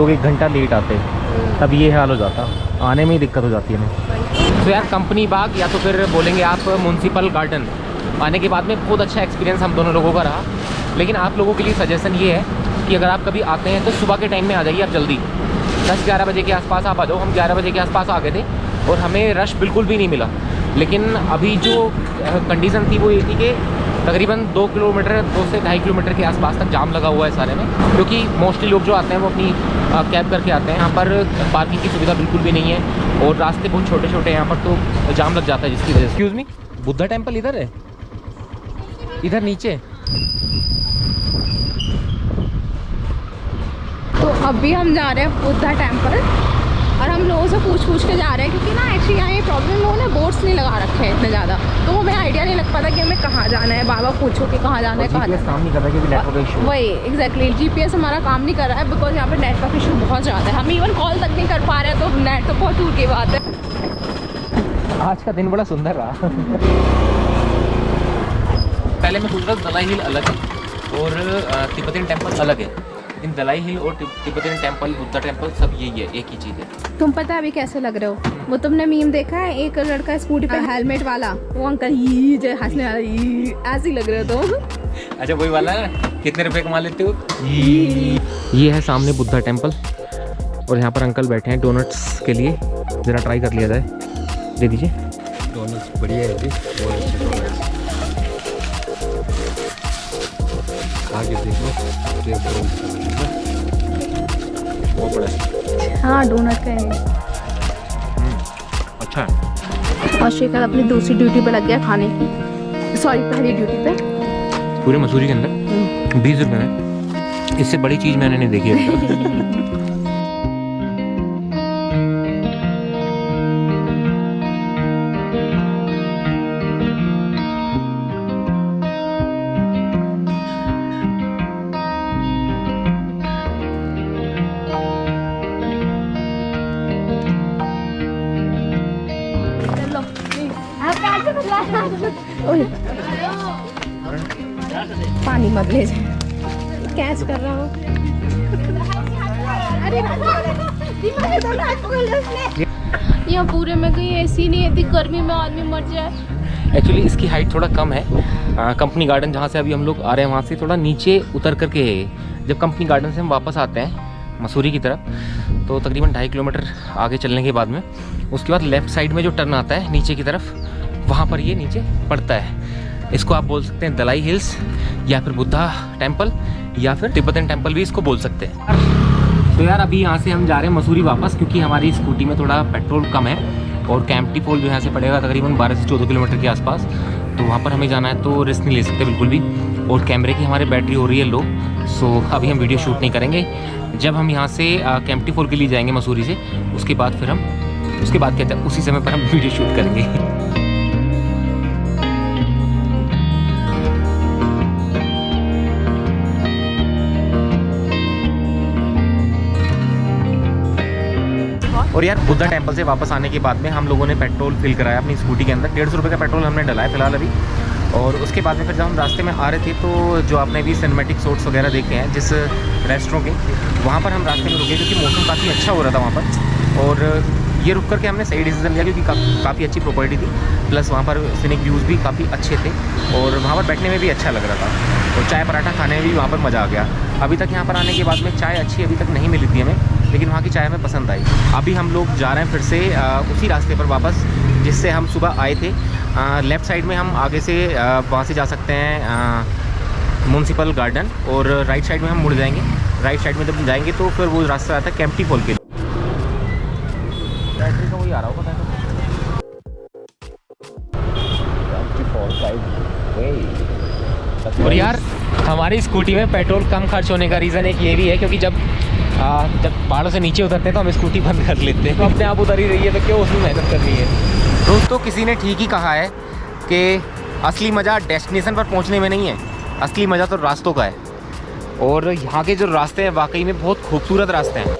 लोग 1 घंटा लेट आते, तब ये हाल हो जाता, आने में ही दिक्कत हो जाती है हमें। तो यार कंपनी बाग या तो फिर बोलेंगे आप म्यूनसिपल गार्डन, आने के बाद में बहुत अच्छा एक्सपीरियंस हम दोनों लोगों का रहा। लेकिन आप लोगों के लिए सजेशन ये है कि अगर आप कभी आते हैं तो सुबह के टाइम में आ जाइए आप, जल्दी 10-11 बजे के आसपास आप आ जाओ। हम 11 बजे के आसपास आ गए थे और हमें रश बिल्कुल भी नहीं मिला। लेकिन अभी जो कंडीशन थी वो ये थी कि तकरीबन 2 किलोमीटर 2 से 2.5 किलोमीटर के आसपास तक जाम लगा हुआ है सारे में, क्योंकि मोस्टली लोग जो आते हैं वो अपनी कैब करके आते हैं। यहाँ पर पार्किंग की सुविधा बिल्कुल भी नहीं है और रास्ते बहुत छोटे छोटे हैं यहाँ पर, तो जाम लग जाता है जिसकी वजह से। एक्सक्यूज़ मी, बुद्धा टेम्पल इधर है, इधर नीचे। तो अभी हम जा रहे हैं बुद्धा टेम्पल और हम लोगों से पूछ के जा रहे हैं, क्योंकि ना एक्चुअली यहाँ ये प्रॉब्लम, लोगों ने बोर्ड्स नहीं लगा रखे हैं इतने ज़्यादा, तो हमें आइडिया नहीं लग पाता कि हमें कहाँ जाना है। बाबा पूछो कि कहाँ जाना है, कहाँ काम नहीं कर रहा क्योंकि नेटवर्क इशू। वही एग्जैक्टली, जीपीएस हमारा काम नहीं कर रहा है बिकॉज यहाँ पे नेटवर्क इशू बहुत ज़्यादा है। हम इवन कॉल तक नहीं कर पा रहे हैं, तो नेट तो बहुत दूर की बात है। आज का दिन बड़ा सुंदर रहा। पहले मैं सोच रहा था दलाई हिल अलग है और तिब्बतियन टेम्पल अलग है, लेकिन दलाई हिल और तिब्बतियन टेम्पल, बुद्धा टेम्पल सब यही है, एक ही चीज़ है। तुम पता है अभी कैसे लग रहे हो? वो तुमने मीम देखा है, एक लड़का स्कूटी पे हेलमेट वाला, वो अंकल ये जो हंसने वाला, ऐसे ही लग रहे हो तुम। अच्छा वही वाला है, कितने रुपए कमा लेते हो? ये है सामने बुद्धा टेम्पल और यहाँ पर अंकल बैठे हैं डोनट्स के लिए, ज़रा ट्राई कर लिया जाए। दे दीजिए। डोनट्स बढ़िया है जी, बहुत अच्छे डोनट्स, खा के देखो, बहुत बड़ा है। हाँ डोनट का है। अच्छा है। और श्रीकांत अपनी दूसरी ड्यूटी पे लग गया खाने की, सॉरी पहली ड्यूटी पे। पूरे मसूरी के अंदर 20 रुपये में, इससे बड़ी चीज़ मैंने नहीं देखी अभी तक। पानी मत ले जाए, कैच कर रहा हूँ। यहाँ पूरे में कहीं एसी नहीं है, गर्मी में आदमी मर जाए। एक्चुअली इसकी हाइट थोड़ा कम है। कंपनी गार्डन जहाँ से अभी हम लोग आ रहे हैं वहाँ से थोड़ा नीचे उतर करके है। जब कंपनी गार्डन से हम वापस आते हैं मसूरी की तरफ, तो तकरीबन 2.5 किलोमीटर आगे चलने के बाद में उसके बाद लेफ़्ट साइड में जो टर्न आता है नीचे की तरफ, वहाँ पर ये नीचे पड़ता है। इसको आप बोल सकते हैं दलाई हिल्स या फिर बुद्धा टेम्पल या फिर तिब्बतन टेम्पल भी इसको बोल सकते हैं। तो यार अभी यहाँ से हम जा रहे हैं मसूरी वापस, क्योंकि हमारी स्कूटी में थोड़ा पेट्रोल कम है और कैंपटी फॉल जो यहाँ से पड़ेगा तकरीबन 12 से 14 किलोमीटर के आसपास, तो वहाँ पर हमें जाना है, तो रिस्क नहीं ले सकते बिल्कुल भी। और कैमरे की हमारी बैटरी हो रही है लो, सो अभी हम वीडियो शूट नहीं करेंगे। जब हम यहाँ से कैंपटी फॉल के लिए जाएंगे मसूरी से, उसके बाद फिर हम उसके बाद कहते हैं उसी समय पर हम वीडियो शूट करेंगे। और यार बुद्धा टेम्पल से वापस आने के बाद में हम लोगों ने पेट्रोल फिल कराया अपनी स्कूटी के अंदर। 150 रुपये का पेट्रोल हमने डलाया फिलहाल अभी। और उसके बाद में फिर जब हम रास्ते में आ रहे थे, तो जो आपने भी सिनेमैटिक शॉट्स वगैरह देखे हैं जिस रेस्टोरेंट के, वहाँ पर हम रास्ते में रुके क्योंकि मौसम काफ़ी अच्छा हो रहा था वहाँ पर। और ये रुक करके हमने सही डिसीजन लिया क्योंकि काफ़ी अच्छी प्रॉपर्टी थी, प्लस वहाँ पर सीनिक व्यूज़ भी काफ़ी अच्छे थे और वहाँ पर बैठने में भी अच्छा लग रहा था। और चाय पराठा खाने में भी वहाँ पर मज़ा आ गया। अभी तक यहाँ पर आने के बाद में चाय अच्छी अभी तक नहीं मिली थी हमें, लेकिन वहाँ की चाय हमें पसंद आई। अभी हम लोग जा रहे हैं फिर से उसी रास्ते पर वापस जिससे हम सुबह आए थे। लेफ़्ट साइड में हम आगे से वहाँ से जा सकते हैं म्यूनसिपल गार्डन, और राइट साइड में हम मुड़ जाएंगे। राइट साइड में जब जाएंगे तो फिर वो रास्ता आता है कैंपटी फॉल के लिए। बैटरी का वही आ रहा होगा, और यार हमारी स्कूटी में पेट्रोल कम खर्च होने का रीज़न एक ये भी है, क्योंकि जब पहाड़ों से नीचे उतरते हैं तो हम स्कूटी बंद कर लेते हैं, तो अपने आप उतर ही रही है तो क्यों उसमें मेहनत करनी है। दोस्तों किसी ने ठीक ही कहा है कि असली मज़ा डेस्टिनेशन पर पहुंचने में नहीं है, असली मज़ा तो रास्तों का है। और यहाँ के जो रास्ते हैं वाकई में बहुत खूबसूरत रास्ते हैं।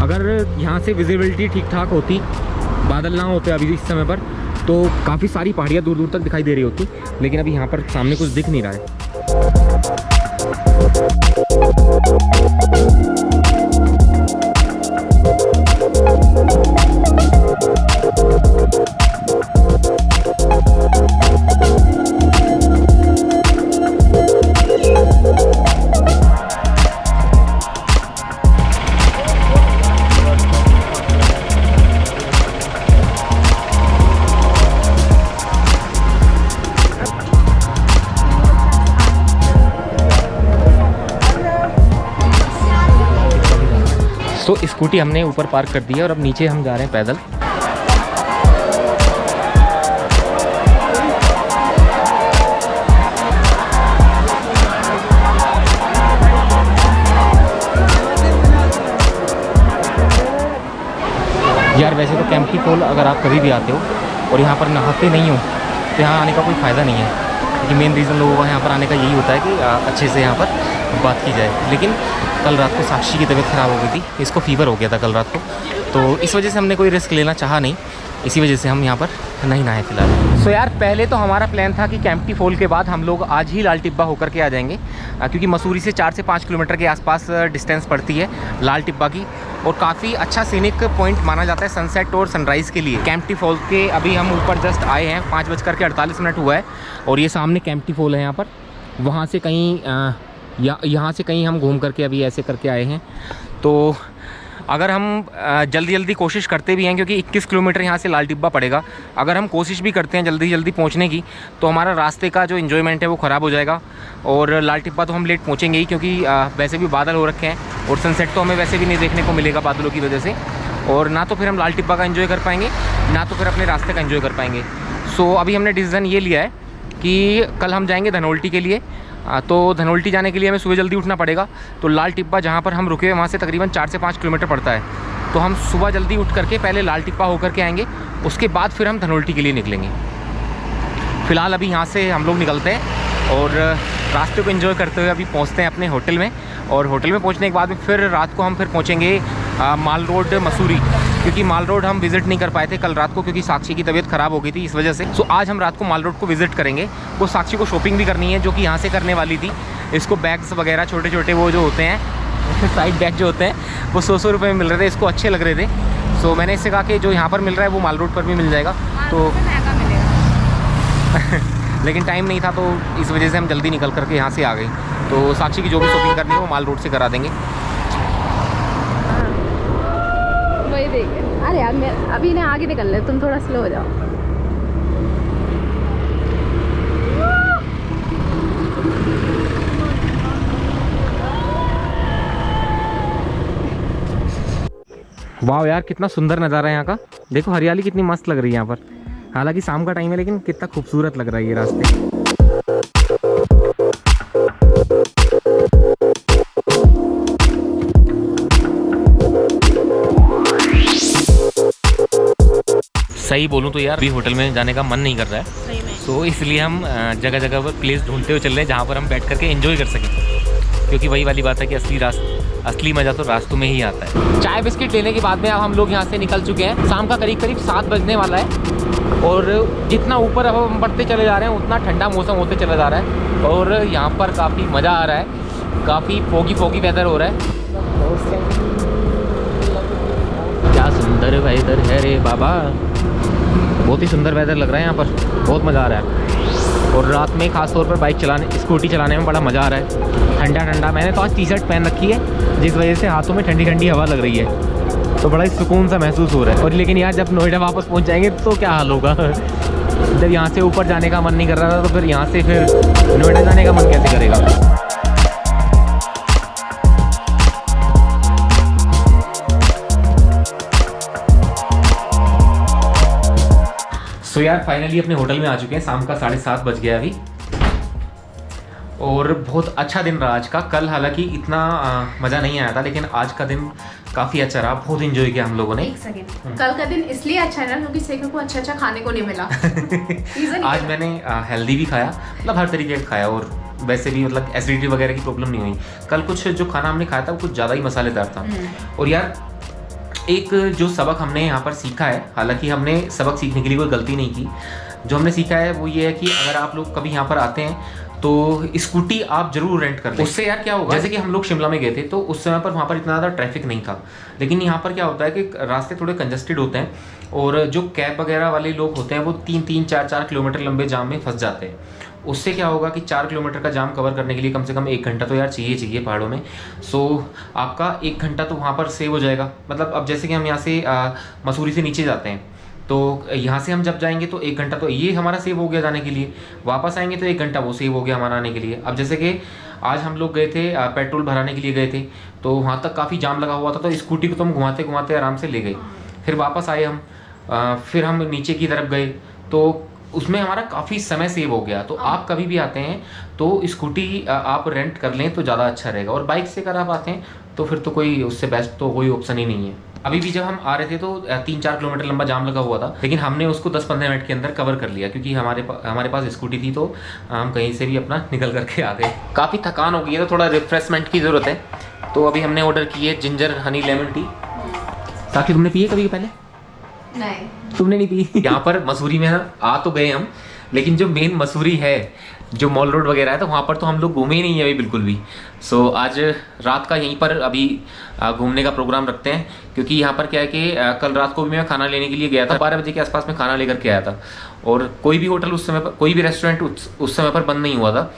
अगर यहाँ से विजिबिलिटी ठीक ठाक होती, बादल ना होते अभी इस समय पर, तो काफ़ी सारी पहाड़ियाँ दूर दूर तक दिखाई दे रही होती, लेकिन अभी यहाँ पर सामने कुछ दिख नहीं रहा है। तो स्कूटी हमने ऊपर पार्क कर दी है और अब नीचे हम जा रहे हैं पैदल। यार वैसे तो कैंपटी फॉल अगर आप कभी भी आते हो और यहाँ पर नहाते नहीं हो तो यहाँ आने का कोई फ़ायदा नहीं है, क्योंकि मेन रीज़न लोगों का यहाँ पर आने का यही होता है कि अच्छे से यहाँ पर बात की जाए। लेकिन कल रात को साक्षी की तबीयत ख़राब हो गई थी, इसको फीवर हो गया था कल रात को, तो इस वजह से हमने कोई रिस्क लेना चाहा नहीं, इसी वजह से हम यहाँ पर नहीं नहाए फिलहाल। सो यार पहले तो हमारा प्लान था कि कैंपटी फॉल के बाद हम लोग आज ही लाल टिब्बा होकर के आ जाएंगे, क्योंकि मसूरी से 4 से 5 किलोमीटर के आसपास डिस्टेंस पड़ती है लाल टिब्बा की, और काफ़ी अच्छा सीनिक पॉइंट माना जाता है सनसेट और सनराइज़ के लिए। कैंपटी फॉल के अभी हम ऊपर जस्ट आए हैं, 5:48 हुआ है, और ये सामने कैंपटी फॉल है यहाँ पर। वहाँ से कहीं यहाँ से कहीं हम घूम करके अभी ऐसे करके आए हैं। तो अगर हम जल्दी जल्दी कोशिश करते भी हैं, क्योंकि 21 किलोमीटर यहाँ से लाल टिब्बा पड़ेगा, अगर हम कोशिश भी करते हैं जल्दी जल्दी पहुँचने की, तो हमारा रास्ते का जो इन्जॉयमेंट है वो ख़राब हो जाएगा, और लाल टिब्बा तो हम लेट पहुँचेंगे ही, क्योंकि वैसे भी बादल हो रखे हैं और सनसेट तो हमें वैसे भी नहीं देखने को मिलेगा बादलों की वजह से, और ना तो फिर हम लाल टिब्बा का एंजॉय कर पाएंगे, ना तो फिर अपने रास्ते का एंजॉय कर पाएंगे। सो अभी हमने डिसीज़न ये लिया है कि कल हम जाएंगे धनोल्टी के लिए। तो धनोल्टी जाने के लिए हमें सुबह जल्दी उठना पड़ेगा। तो लाल टिब्बा जहाँ पर हम रुके वहाँ से तकरीबन 4 से 5 किलोमीटर पड़ता है, तो हम सुबह जल्दी उठ करके पहले लाल टिब्बा होकर के आएंगे, उसके बाद फिर हम धनोल्टी के लिए निकलेंगे। फ़िलहाल अभी यहाँ से हम लोग निकलते हैं और रास्ते को एंजॉय करते हुए अभी पहुँचते हैं अपने होटल में, और होटल में पहुँचने के बाद में फिर रात को हम फिर पहुँचेंगे माल रोड मसूरी, क्योंकि माल रोड हम विज़िट नहीं कर पाए थे कल रात को, क्योंकि साक्षी की तबीयत ख़राब हो गई थी इस वजह से। सो आज हम रात को माल रोड को विज़िट करेंगे। वो साक्षी को शॉपिंग भी करनी है, जो कि यहाँ से करने वाली थी। इसको बैग्स वगैरह छोटे छोटे वो जो होते हैं साइड बैग जो होते हैं वो 100 रुपये में मिल रहे थे, इसको अच्छे लग रहे थे। सो मैंने इससे कहा कि जो यहाँ पर मिल रहा है वो माल रोड पर भी मिल जाएगा, तो लेकिन टाइम नहीं था, तो इस वजह से हम जल्दी निकल करके यहाँ से आ गए। तो साक्षी की जो भी शॉपिंग करनी है वो माल रोड से करा देंगे। वही देखिए, अरे यार मैं अभी इन्हें आगे निकल ले, तुम थोड़ा स्लो हो जाओ। वाह यार कितना सुंदर नज़ारा है यहाँ का, देखो हरियाली कितनी मस्त लग रही है यहाँ पर। हालांकि शाम का टाइम है, लेकिन कितना खूबसूरत लग रहा है ये रास्ते। सही बोलूँ तो यार अभी होटल में जाने का मन नहीं कर रहा है, तो इसलिए हम जगह जगह पर प्लेस ढूंढते हुए चल रहे हैं जहाँ पर हम बैठ करके एंजॉय कर सकें, क्योंकि वही वाली बात है कि असली मज़ा तो रास्तों में ही आता है। चाय बिस्किट लेने के बाद में अब हम लोग यहाँ से निकल चुके हैं। शाम का करीब 7 बजने वाला है, और जितना ऊपर अब हम बढ़ते चले जा रहे हैं उतना ठंडा मौसम होते चला जा रहा है, और यहाँ पर काफ़ी मज़ा आ रहा है। काफ़ी फोगी वेदर हो रहा है। क्या सुंदर वेदर है रे बाबा, बहुत ही सुंदर वेदर लग रहा है यहाँ पर, बहुत मज़ा आ रहा है। और रात में खास तौर पर स्कूटी चलाने में बड़ा मज़ा आ रहा है, ठंडा ठंडा। मैंने तो आज टी-शर्ट पहन रखी है, जिस वजह से हाथों में ठंडी ठंडी हवा लग रही है, तो बड़ा ही सुकून सा महसूस हो रहा है। और लेकिन यार जब नोएडा वापस पहुँच जाएंगे तो क्या हाल होगा। जब यहाँ से ऊपर जाने का मन नहीं कर रहा था, तो फिर यहाँ से फिर नोएडा जाने का मन कैसे करेगा। तो यार फाइनली अपने होटल में आ चुके हैं। शाम का 7:30 बज गया अभी, और बहुत अच्छा दिन रहा आज का। कल हालांकि इतना मज़ा नहीं आया था, लेकिन आज का दिन काफ़ी अच्छा रहा, बहुत इंजॉय किया हम लोगों ने। एक सेकंड, कल का दिन इसलिए अच्छा रहा क्योंकि सेखा को अच्छा खाने को नहीं मिला। आज मैंने हेल्दी भी खाया, मतलब हर तरीके का खाया, और वैसे भी मतलब एसिडिटी वगैरह की प्रॉब्लम नहीं हुई। कल कुछ जो खाना हमने खाया था वो कुछ ज़्यादा ही मसालेदार था। और यार एक जो सबक हमने यहाँ पर सीखा है, हालांकि हमने सबक सीखने के लिए कोई गलती नहीं की, जो हमने सीखा है वो ये है कि अगर आप लोग कभी यहाँ पर आते हैं तो स्कूटी आप जरूर रेंट कर लें। उससे यार क्या होगा, जैसे कि हम लोग शिमला में गए थे तो उस समय पर वहाँ पर इतना ज़्यादा ट्रैफिक नहीं था, लेकिन यहाँ पर क्या होता है कि रास्ते थोड़े कंजस्टेड होते हैं और जो कैब वगैरह वाले लोग होते हैं वो 3-3, 4-4 किलोमीटर लंबे जाम में फंस जाते हैं। उससे क्या होगा कि 4 किलोमीटर का जाम कवर करने के लिए कम से कम 1 घंटा तो यार चाहिए पहाड़ों में। सो आपका 1 घंटा तो वहाँ पर सेव हो जाएगा। मतलब अब जैसे कि हम यहाँ से मसूरी से नीचे जाते हैं तो यहाँ से हम जब जाएंगे तो 1 घंटा तो ये हमारा सेव हो गया जाने के लिए, वापस आएंगे तो 1 घंटा वो सेव हो गया हमारा आने के लिए। अब जैसे कि आज हम लोग गए थे पेट्रोल भराने के लिए गए थे तो वहाँ तक काफ़ी जाम लगा हुआ था, तो स्कूटी को तो हम घुमाते घुमाते आराम से ले गए। फिर वापस आए हम, फिर हम नीचे की तरफ गए तो उसमें हमारा काफ़ी समय सेव हो गया। तो आप कभी भी आते हैं तो स्कूटी आप रेंट कर लें तो ज़्यादा अच्छा रहेगा, और बाइक से अगर आप आते हैं तो फिर तो कोई उससे बेस्ट तो कोई ऑप्शन ही नहीं है। अभी भी जब हम आ रहे थे तो 3-4 किलोमीटर लंबा जाम लगा हुआ था, लेकिन हमने उसको 10-15 मिनट के अंदर कवर कर लिया क्योंकि हमारे पास स्कूटी थी, तो हम कहीं से भी अपना निकल करके आ गए। काफ़ी थकान हो गई है तो थोड़ा रिफ्रेशमेंट की ज़रूरत है, तो अभी हमने ऑर्डर की है जिंजर हनी लेमन टी। साक्षी तुमने पी है कभी पहले? नहीं, तुमने नहीं पी? यहाँ पर मसूरी में आ तो गए हम, लेकिन जो मेन मसूरी है, जो मॉल रोड वगैरह है, तो वहाँ पर तो हम लोग घूमे ही नहीं है अभी बिल्कुल भी। सो आज रात का यहीं पर अभी घूमने का प्रोग्राम रखते हैं, क्योंकि यहाँ पर क्या है कि कल रात को भी मैं खाना लेने के लिए गया था, 12 बजे के आसपास में खाना लेकर के आया था, और कोई भी होटल उस समय पर, कोई भी रेस्टोरेंट उस समय पर बंद नहीं हुआ था।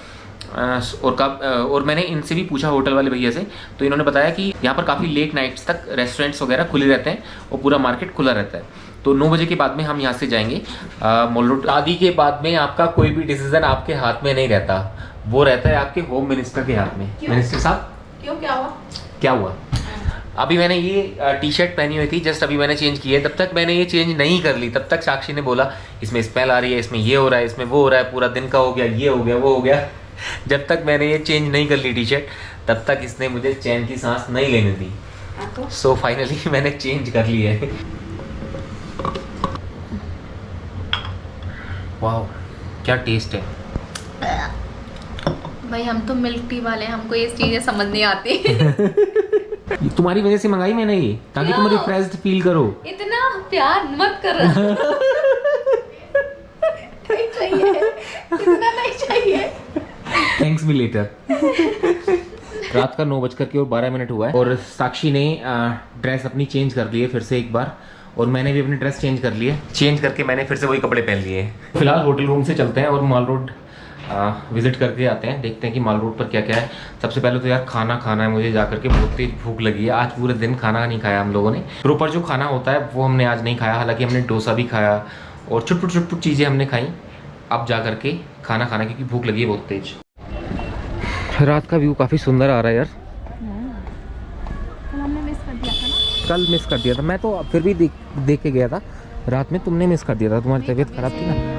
और मैंने इनसे भी पूछा होटल वाले भैया से, तो इन्होंने बताया कि यहाँ पर काफ़ी लेट नाइट्स तक रेस्टोरेंट्स वगैरह खुले रहते हैं और पूरा मार्केट खुला रहता है। तो 9 बजे के बाद में हम यहाँ से जाएंगे मॉल रोड। शादी के बाद में आपका कोई भी डिसीजन आपके हाथ में नहीं रहता, वो रहता है आपके होम मिनिस्टर के हाथ में। मिनिस्टर साहब क्यों, क्या हुआ? क्या हुआ? अभी मैंने ये टी शर्ट पहनी हुई थी, जस्ट अभी मैंने चेंज की है। तब तक मैंने ये चेंज नहीं कर ली, तब तक साक्षी ने बोला इसमें स्मेल आ रही है, इसमें ये हो रहा है, इसमें वो हो रहा है, पूरा दिन का हो गया, ये हो गया, वो हो गया। जब तक मैंने ये चेंज नहीं कर ली टी शर्ट, तब तक इसने मुझे चैन की सांस नहीं लेने दी। सो फाइनली मैंने चेंज कर ली है। वाह क्या टेस्ट है भाई, हम तो मिल्क टी वाले हैं, हमको ये चीजें समझ नहीं आती। तुम्हारी वजह से मंगाई मैंने ये, ताकि तुम रिफ्रेश्ड फील करो। इतना प्यार मत कर। नहीं चाहिए, इतना नहीं चाहिए। Thanks me later. रात का 9:12 हुआ है और साक्षी ने ड्रेस अपनी चेंज कर ली है फिर से एक बार, और मैंने भी अपनी ड्रेस चेंज कर ली है। चेंज करके मैंने फिर से वही कपड़े पहन लिए हैं। फिलहाल होटल रूम से चलते हैं और मॉल रोड विजिट करके आते हैं, देखते हैं कि मॉल रोड पर क्या क्या है। सबसे पहले तो यार खाना खाना है मुझे, जाकर के बहुत तेज भूख लगी है। आज पूरे दिन खाना नहीं खाया हम लोगों ने, प्रॉपर जो खाना होता है वो हमने आज नहीं खाया। हालांकि हमने डोसा भी खाया और छुट चीज़ें हमने खाई। अब जा करके खाना खाना, क्योंकि भूख लगी है बहुत तेज। रात का व्यू काफ़ी सुंदर आ रहा है यार। हमने मिस कर दिया था ना, कल मिस कर दिया था मैं, तो फिर भी देख के गया था। रात में तुमने मिस कर दिया था, तुम्हारी तबीयत खराब थी ना।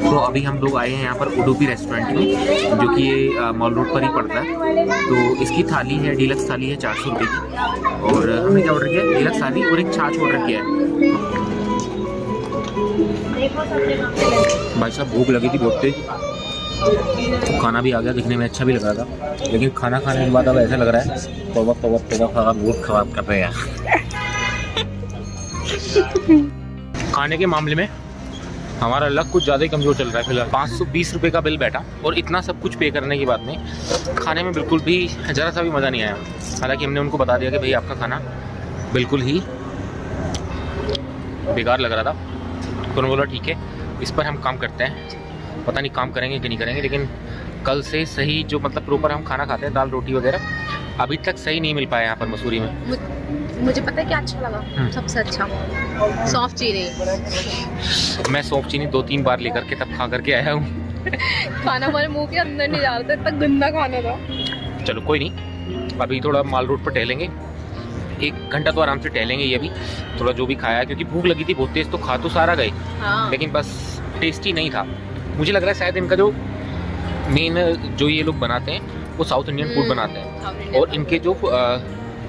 तो अभी हम लोग आए हैं यहाँ पर उडुपी रेस्टोरेंट में, जो कि ये मॉल रोड पर ही पड़ता है। तो इसकी थाली है, डीलक्स थाली है 400 रुपये की, और हमने क्या ऑर्डर किया है? डीलक्स थाली और एक छाछ ऑर्डर किया है। भाई साहब भूख लगी थी बहुत तेज, खाना भी आ गया, दिखने में अच्छा भी लग रहा था, लेकिन खाना खाने के बाद अब ऐसा लग रहा है तौबा बहुत खराब कर रहे हैं। खाने के मामले में हमारा लक कुछ ज़्यादा ही कमज़ोर चल रहा है फिलहाल। 520 रुपये का बिल बैठा, और इतना सब कुछ पे करने के बाद में खाने में बिल्कुल भी ज़रा सा भी मज़ा नहीं आया। हालांकि हमने उनको बता दिया कि भाई आपका खाना बिल्कुल ही बेकार लग रहा था, तो उन्होंने बोला ठीक है इस पर हम काम करते हैं। पता नहीं काम करेंगे कि नहीं करेंगे, लेकिन कल से सही जो मतलब प्रॉपर हम खाना खाते हैं, दाल रोटी वगैरह, अभी तक सही नहीं मिल पाया यहाँ पर मसूरी में। मुझे पता है क्या अच्छा लगा सबसे अच्छा, सौंफ चीनी। मैं सौंफ चीनी 2-3 बार लेकर के तब खा करके आया हूँ। खाना हमारे मुंह के अंदर नहीं जा रहा था, इतना गंदा खाना था। चलो कोई नहीं, अभी थोड़ा माल रोड पर टहलेंगे, 1 घंटा तो आराम से टहलेंगे ये भी, थोड़ा जो भी खाया, क्योंकि भूख लगी थी बहुत तेज़, तो खा तो सारा गए हाँ। लेकिन बस टेस्टी नहीं था। मुझे लग रहा है शायद इनका जो मेन जो ये लोग बनाते हैं वो साउथ इंडियन फूड बनाते हैं, और इनके जो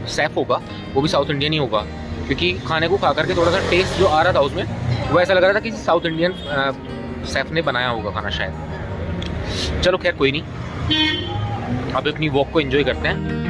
शेफ़ होगा वो भी साउथ इंडियन ही होगा, क्योंकि खाने को खा करके थोड़ा सा टेस्ट जो आ रहा था उसमें वो ऐसा लग रहा था कि साउथ इंडियन शेफ़ ने बनाया होगा खाना शायद। चलो खैर कोई नहीं, अब अपनी वॉक को एंजॉय करते हैं।